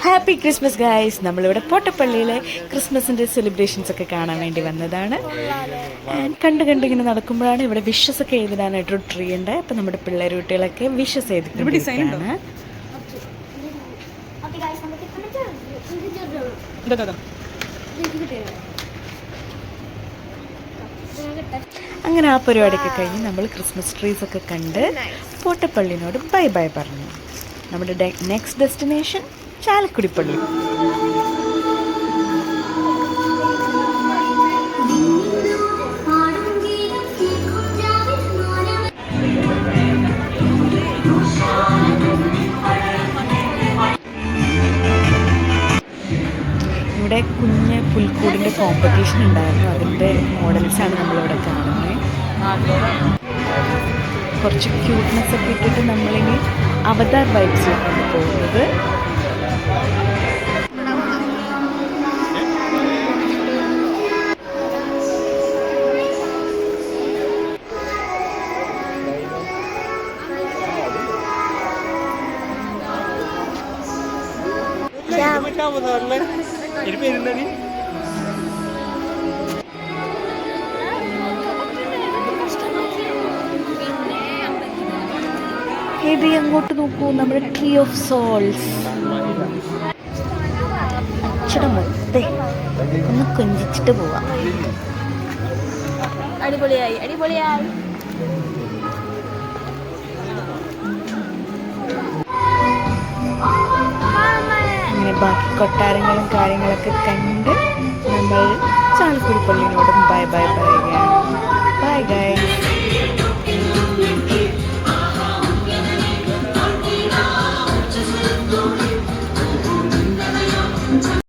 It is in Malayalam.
Happy Christmas guys. നമ്മളിവിടെ പോട്ടപ്പള്ളിയിലെ ക്രിസ്മസിൻ്റെ സെലിബ്രേഷൻസ് ഒക്കെ കാണാൻ വേണ്ടി വന്നതാണ്. കണ്ടിങ്ങനെ നടക്കുമ്പോഴാണ് ഇവിടെ വിഷസ് ഒക്കെ എഴുതാനായിട്ടൊരു ട്രീ ഉണ്ട്. അപ്പം നമ്മുടെ പിള്ളേർ കുട്ടികളൊക്കെ വിഷസ് എഴുതിക്കൊണ്ടിരിക്കുകയാണ്. അങ്ങനെ ആ പരിപാടിയൊക്കെ കഴിഞ്ഞ് നമ്മൾ ക്രിസ്മസ് ട്രീസ് ഒക്കെ കണ്ട് പോട്ടപ്പള്ളിനോട് ബൈ ബൈ പറഞ്ഞു. നമ്മുടെ നെക്സ്റ്റ് ഡെസ്റ്റിനേഷൻ ചാലക്കുടിപ്പള്ളി. ഇവിടെ കുഞ്ഞ് പുൽക്കൂടിൻ്റെ കോമ്പറ്റീഷൻ ഉണ്ടായിരുന്നു. അതിൻ്റെ മോഡൽസാണ് നമ്മളിവിടെ കാണുന്നത്. കുറച്ച് ക്യൂട്ട്നെസ് ഒക്കെ ഇട്ടിട്ട് നമ്മളിനി അവതാർ വൈബ്സിലേക്കാണ് പോകുന്നത്. ഇത് അങ്ങോട്ട് നോക്കൂ, നമ്മുടെ ട്രീ ഓഫ് സോൾസ്. അച്ഛടെ മൊത്തേ ഒന്ന് കൊഞ്ചിച്ചിട്ട് പോവാം. അടിപൊളിയായി അടിപൊളിയായി. അങ്ങനെ ബാക്കി കൊട്ടാരങ്ങളും കാര്യങ്ങളൊക്കെ കണ്ട് നമ്മൾ ചാലക്കുടി പള്ളിനോടും ബൈ ബൈ പറയുകയാണ്. Bye guys.